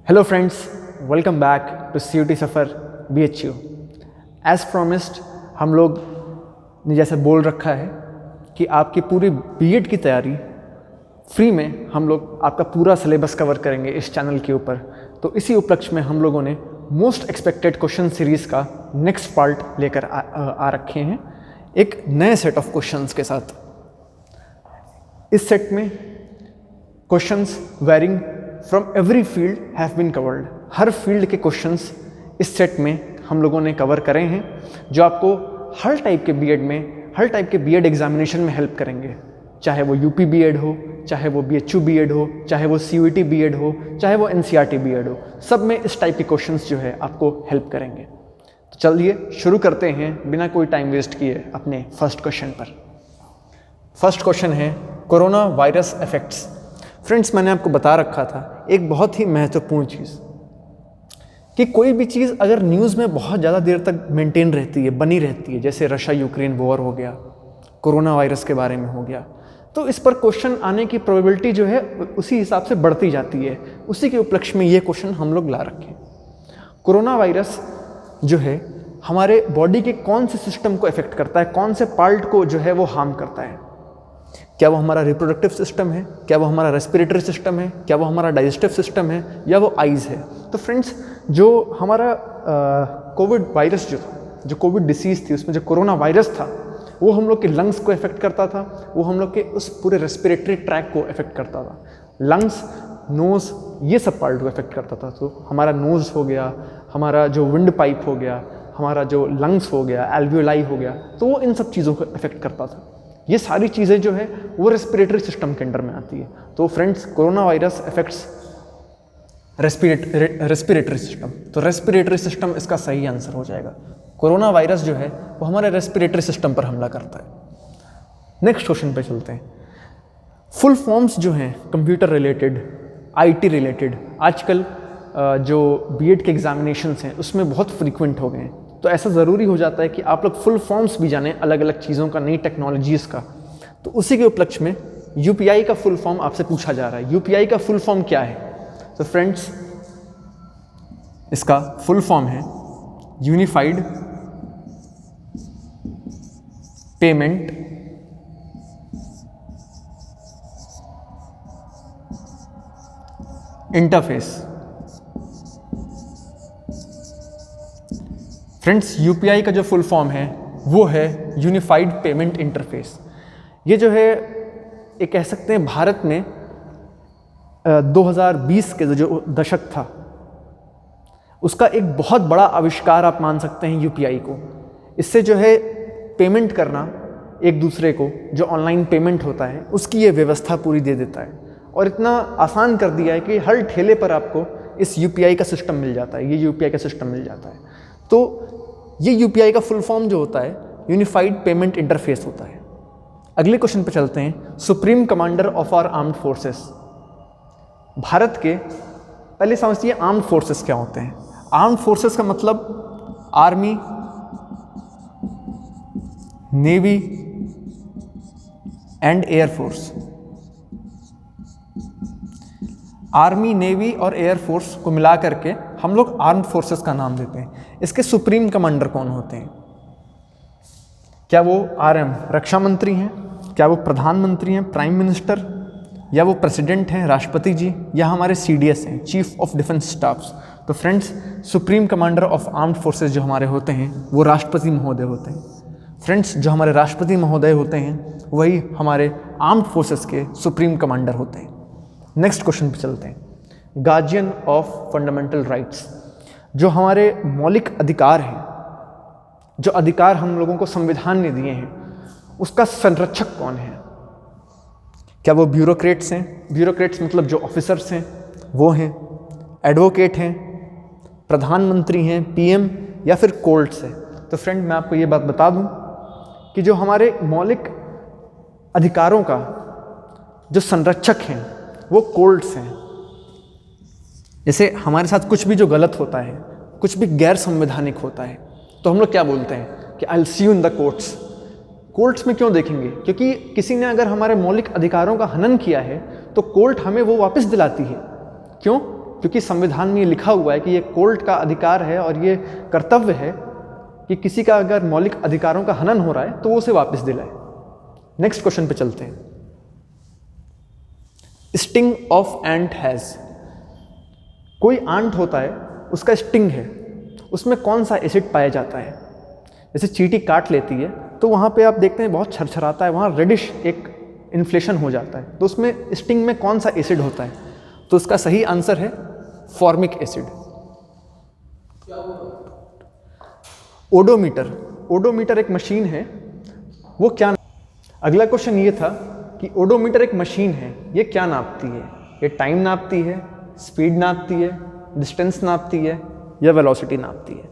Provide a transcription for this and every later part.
Hello friends, welcome back to CUT सफ़र BHU। As promised हम लोग ने जैसे बोल रखा है कि आपकी पूरी बीएड की तैयारी फ्री में हम लोग आपका पूरा सिलेबस कवर करेंगे इस चैनल के ऊपर। तो इसी उपलक्ष्य में हम लोगों ने मोस्ट एक्सपेक्टेड क्वेश्चन सीरीज़ का नेक्स्ट पार्ट लेकर आ रखे हैं एक नए सेट ऑफ क्वेश्चंस के साथ। इस सेट में questions varying from every field have been covered. हर फील्ड के क्वेश्चंस इस सेट में हम लोगों ने कवर करे हैं जो आपको हर टाइप के बीएड एग्जामिनेशन में हेल्प करेंगे, चाहे वो यूपी बीएड हो, चाहे वो BHU बीएड हो, चाहे वो CUT बीएड हो, चाहे वो NCERT बीएड हो, सब में इस टाइप के क्वेश्चंस जो है आपको हेल्प करेंगे। तो चलिए शुरू करते हैं बिना कोई टाइम वेस्ट किए अपने फर्स्ट क्वेश्चन पर। फर्स्ट क्वेश्चन है कोरोना वायरस इफेक्ट्स। फ्रेंड्स, मैंने आपको बता रखा था एक बहुत ही महत्वपूर्ण चीज़ कि कोई भी चीज़ अगर न्यूज़ में बहुत ज़्यादा देर तक मेंटेन रहती है, बनी रहती है, जैसे रशिया यूक्रेन वॉर हो गया, कोरोना वायरस के बारे में हो गया, तो इस पर क्वेश्चन आने की प्रोबेबिलिटी जो है उसी हिसाब से बढ़ती जाती है। उसी के उपलक्ष्य में ये क्वेश्चन हम लोग ला रखे हैं। कोरोना वायरस जो है हमारे बॉडी के कौन से सिस्टम को इफेक्ट करता है, कौन से पार्ट को जो है वो हार्म करता है? क्या वो हमारा रिप्रोडक्टिव सिस्टम है, क्या वो हमारा रेस्पिरेटरी सिस्टम है, क्या वो हमारा डाइजेस्टिव सिस्टम है, या वो आइज़ है? तो फ्रेंड्स, जो हमारा कोविड वायरस जो था, जो कोविड डिसीज़ थी, उसमें जो कोरोना वायरस था वो हम लोग के लंग्स को इफेक्ट करता था, वो हम लोग के उस पूरे रेस्पिरेटरी ट्रैक को इफेक्ट करता था। लंग्स, नोज़, ये सब पार्ट को इफेक्ट करता था। तो हमारा नोज़ हो गया, हमारा जो विंड पाइप हो गया, हमारा जो लंग्स हो गया, एल्वियोलाई हो गया, तो वो इन सब चीज़ों को इफेक्ट करता था। ये सारी चीज़ें जो है वो रेस्पिरेटरी सिस्टम के अंडर में आती है। तो friends, corona virus effects respiratory system. तो रेस्पिरेटरी सिस्टम इसका सही आंसर हो जाएगा। कोरोना वायरस जो है वो हमारे रेस्पिरेटरी सिस्टम पर हमला करता है। नेक्स्ट क्वेश्चन पे चलते हैं। फुल फॉर्म्स जो हैं कंप्यूटर रिलेटेड, IT रिलेटेड, आजकल जो बीएड के एग्जामिनेशंस हैं उसमें बहुत फ्रीक्वेंट हो गए हैं। तो ऐसा ज़रूरी हो जाता है कि आप लोग फुल फॉर्म्स भी जानें, अलग अलग चीज़ों का, नई टेक्नोलॉजीज़ का। तो उसी के उपलक्ष्य में UPI का फुल फॉर्म आपसे पूछा जा रहा है। UPI का फुल फॉर्म क्या है? तो फ्रेंड्स, इसका फुल फॉर्म है unified payment interface. Friends, UPI का जो फुल फॉर्म है वो है यूनिफाइड पेमेंट इंटरफेस। ये जो है एक कह सकते हैं भारत में 2020 के जो दशक था उसका एक बहुत बड़ा आविष्कार आप मान सकते हैं UPI को। इससे जो है पेमेंट करना एक दूसरे को, जो ऑनलाइन पेमेंट होता है, उसकी ये व्यवस्था पूरी दे देता है और इतना आसान कर दिया है कि हर ठेले पर आपको इस UPI का सिस्टम मिल जाता है, ये UPI का सिस्टम मिल जाता है। तो ये UPI का फुल फॉर्म जो होता है यूनिफाइड पेमेंट इंटरफेस होता है। अगले क्वेश्चन पे चलते हैं। Supreme commander of our armed forces. Bharat के, पहले समझिए आर्म्ड फोर्सेस क्या होते हैं। आर्म्ड फोर्सेस का मतलब army, navy and air force. Army, navy और एयरफोर्स को मिला करके हम लोग आर्म्ड फोर्सेस का नाम देते हैं। इसके सुप्रीम कमांडर कौन होते हैं? क्या वो RM रक्षा मंत्री हैं, क्या वो प्रधानमंत्री हैं, प्राइम मिनिस्टर, या वो प्रेसिडेंट हैं, राष्ट्रपति जी, या हमारे CDS हैं, चीफ ऑफ डिफेंस स्टाफ्स? तो friends, supreme commander of armed forces जो हमारे होते हैं वो राष्ट्रपति महोदय होते हैं। फ्रेंड्स, जो हमारे राष्ट्रपति महोदय होते हैं वही हमारे आर्म्ड फोर्सेस के सुप्रीम कमांडर होते हैं। नेक्स्ट क्वेश्चन पे चलते हैं। Guardian of fundamental rights. जो हमारे मौलिक अधिकार हैं, जो अधिकार हम लोगों को संविधान ने दिए हैं, उसका संरक्षक कौन है? क्या वो ब्यूरोक्रेट्स हैं? ब्यूरोक्रेट्स मतलब जो ऑफिसर्स हैं वो हैं, एडवोकेट हैं, प्रधानमंत्री हैं, PM, या फिर कोर्ट्स हैं? तो फ्रेंड, मैं आपको ये बात बता दूं कि जो हमारे मौलिक अधिकारों का जो संरक्षक हैं वो कोर्ट्स हैं। जैसे हमारे साथ कुछ भी जो गलत होता है, कुछ भी गैर संवैधानिक होता है, तो हम लोग क्या बोलते हैं कि I will see you in the courts. Courts में क्यों देखेंगे? क्योंकि किसी ने अगर हमारे मौलिक अधिकारों का हनन किया है तो कोर्ट हमें वो वापस दिलाती है। क्यों? क्योंकि संविधान में ये लिखा हुआ है कि ये कोर्ट का अधिकार है और ये कर्तव्य है कि किसी का अगर मौलिक अधिकारों का हनन हो रहा है तो वो उसे वापस दिलाए। नेक्स्ट क्वेश्चन पे चलते हैं। स्टिंग ऑफ एंट हैज, कोई आंट होता है, उसका स्टिंग है, उसमें कौन सा एसिड पाया जाता है? जैसे चींटी काट लेती है तो वहाँ पे आप देखते हैं बहुत छरछराता है, वहाँ रेडिश एक इन्फ्लेशन हो जाता है, तो उसमें स्टिंग में कौन सा एसिड होता है? तो उसका सही आंसर है फॉर्मिक एसिड। ओडोमीटर, ओडोमीटर एक मशीन है, वो क्या? अगला क्वेश्चन ये था कि ओडोमीटर एक मशीन है, ये क्या नापती है? ये टाइम नापती है, स्पीड नापती है, डिस्टेंस नापती है या वेलोसिटी नापती है?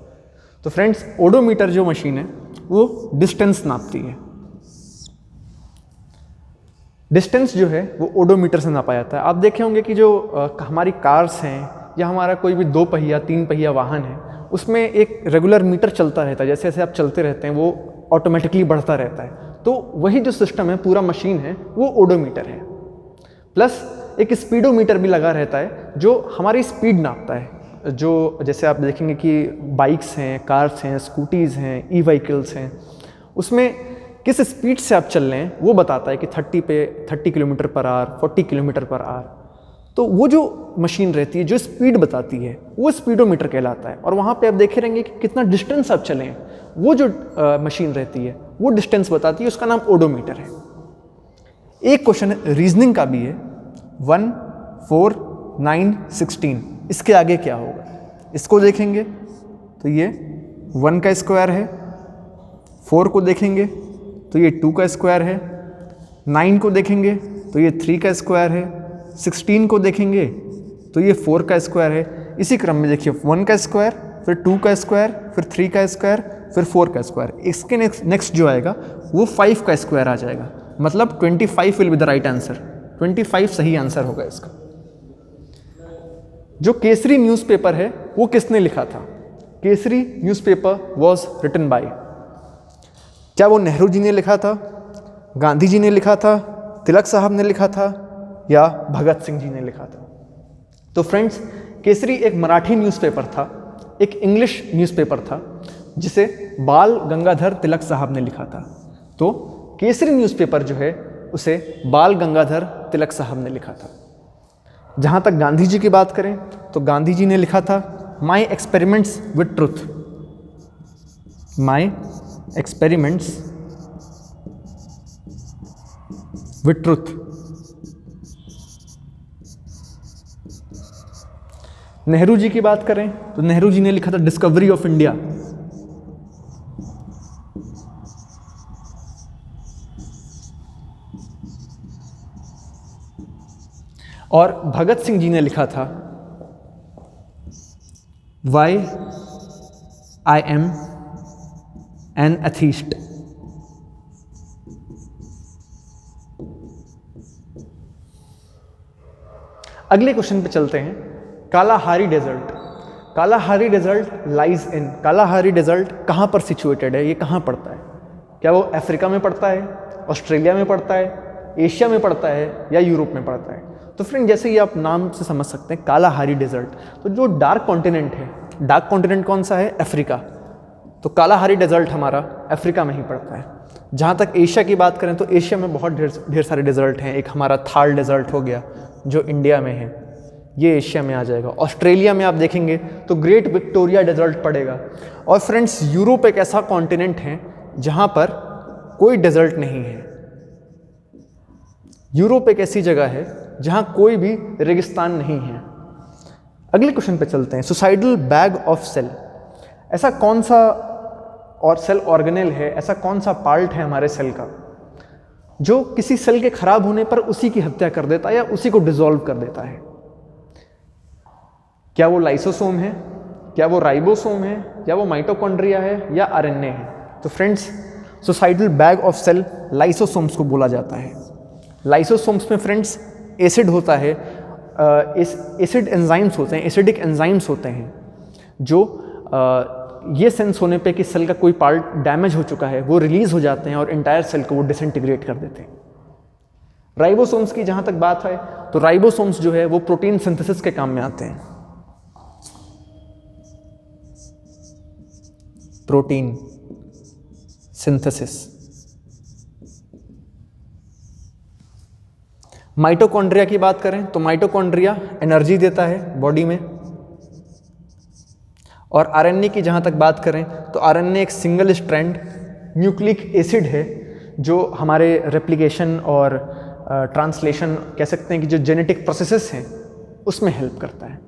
तो फ्रेंड्स, ओडोमीटर जो मशीन है वो डिस्टेंस नापती है। डिस्टेंस जो है वो ओडोमीटर से नापा जाता है। आप देखे होंगे कि जो हमारी कार्स हैं या हमारा कोई भी 2 पहिया 3 पहिया वाहन है, उसमें एक रेगुलर मीटर चलता रहता है, जैसे जैसे आप चलते रहते हैं वो ऑटोमेटिकली बढ़ता रहता है। तो वही जो सिस्टम है, पूरा मशीन है, वो ओडोमीटर है। प्लस एक स्पीडोमीटर भी लगा रहता है जो हमारी स्पीड नापता है। जो जैसे आप देखेंगे कि बाइक्स हैं, कार्स हैं, स्कूटीज़ हैं, ई व्हीकल्स हैं, उसमें किस स्पीड से आप चल रहे हैं वो बताता है कि 30 kilometre per hour, 40 kilometre per hour. तो वो जो मशीन रहती है जो स्पीड बताती है वो स्पीडोमीटर कहलाता है। और वहाँ पे आप देखे रहेंगे कि कितना डिस्टेंस आप चले हैं, वो जो मशीन रहती है वो डिस्टेंस बताती है, उसका नाम ओडोमीटर है। एक क्वेश्चन रीजनिंग का भी है, 1, 4, 9, 16, इसके आगे क्या होगा? इसको देखेंगे तो ये 1 का स्क्वायर है, 4 को देखेंगे तो ये 2 का स्क्वायर है, 9 को देखेंगे तो ये 3 का स्क्वायर है, 16 को देखेंगे तो ये 4 का स्क्वायर है। इसी क्रम में देखिए 1 का स्क्वायर, फिर 2 का स्क्वायर, फिर 3 का स्क्वायर, फिर 4 का स्क्वायर। इसके नेक्स्ट जो आएगा वो 5 का स्क्वायर आ जाएगा, मतलब 25 will be the right answer. 25 सही आंसर होगा इसका। जो केसरी न्यूज़पेपर है वो किसने लिखा था? Kesari newspaper was written by, क्या वो नेहरू जी ने लिखा था, गांधी जी ने लिखा था, तिलक साहब ने लिखा था या भगत सिंह जी ने लिखा था? तो फ्रेंड्स, केसरी एक मराठी न्यूज़पेपर था, एक इंग्लिश न्यूज़पेपर था जिसे बाल गंगाधर तिलक साहब ने लिखा था। तो केसरी न्यूज़पेपर जो है उसे बाल गंगाधर तिलक साहब ने लिखा था। जहाँ तक गांधी जी की बात करें तो गांधी जी ने लिखा था my experiments with truth, my experiments with truth. Nehru ji की बात करें तो नेहरू जी ने लिखा था डिस्कवरी ऑफ इंडिया। और भगत सिंह जी ने लिखा था why I am an atheist. अगले क्वेश्चन पे चलते हैं। Kalahari desert, Kalahari desert lies in, Kalahari desert कहाँ पर सिचुएटेड है, ये कहाँ पड़ता है? क्या वो अफ्रीका में पड़ता है, ऑस्ट्रेलिया में पड़ता है, एशिया में पड़ता है या यूरोप में पड़ता है? तो फ्रेंड, जैसे ये आप नाम से समझ सकते हैं कालाहारी डेजर्ट, तो जो डार्क कॉन्टिनेंट है, डार्क कॉन्टिनेंट कौन सा है? अफ्रीका। तो कालाहारी डेजर्ट हमारा अफ्रीका में ही पड़ता है। जहाँ तक एशिया की बात करें तो एशिया में बहुत ढेर सारे डेजर्ट हैं। एक हमारा थार डेजर्ट हो गया जो इंडिया में है, ये एशिया में आ जाएगा। ऑस्ट्रेलिया में आप देखेंगे तो ग्रेट विक्टोरिया डेजर्ट पड़ेगा। और फ्रेंड्स, यूरोप एक ऐसा कॉन्टिनेंट है जहाँ पर कोई डेजर्ट नहीं है। यूरोप एक ऐसी जगह है जहाँ कोई भी रेगिस्तान नहीं है। अगले क्वेश्चन पे चलते हैं। सुसाइडल बैग ऑफ सेल, ऐसा कौन सा और सेल ऑर्गेनेल है, ऐसा कौन सा पार्ट है हमारे सेल का जो किसी सेल के खराब होने पर उसी की हत्या कर देता है या उसी को डिसॉल्व कर देता है? क्या वो लाइसोसोम है, क्या वो राइबोसोम है, या वो माइटोकॉन्ड्रिया है या आरएनए है? तो friends, suicidal bag of cell lysosomes को बोला जाता है। लाइसोसोम्स में फ्रेंड्स एसिड होता है, एसिड एंजाइम्स होते हैं, एसिडिक एंजाइम्स होते हैं जो ये सेंस होने पे कि सेल का कोई पार्ट डैमेज हो चुका है वो रिलीज हो जाते हैं और इंटायर सेल को वो डिसइंटीग्रेट कर देते हैं। राइबोसोम्स की जहाँ तक बात है तो राइबोसोम्स जो है वो प्रोटीन सिंथेसिस के काम में आते हैं। Protein synthesis. माइटोकॉन्ड्रिया की बात करें तो माइटोकॉन्ड्रिया एनर्जी देता है बॉडी में। और आरएनए की जहाँ तक बात करें तो आरएनए एक सिंगल स्ट्रैंड न्यूक्लिक एसिड है जो हमारे रेप्लिकेशन और ट्रांसलेशन कह सकते हैं कि जो जेनेटिक प्रोसेसेस हैं उसमें हेल्प करता है।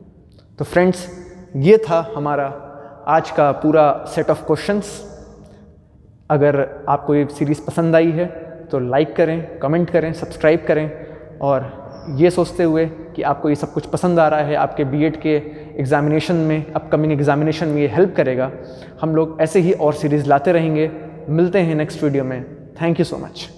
तो फ्रेंड्स, ये था हमारा आज का पूरा सेट ऑफ क्वेश्चंस। अगर आपको ये सीरीज़ पसंद आई है तो लाइक करें, कमेंट करें, सब्सक्राइब करें और ये सोचते हुए कि आपको ये सब कुछ पसंद आ रहा है, आपके बीएड के एग्ज़ामिनेशन में, अपकमिंग एग्ज़ामिनेशन में ये हेल्प करेगा। हम लोग ऐसे ही और सीरीज़ लाते रहेंगे। मिलते हैं नेक्स्ट वीडियो में। Thank you so much.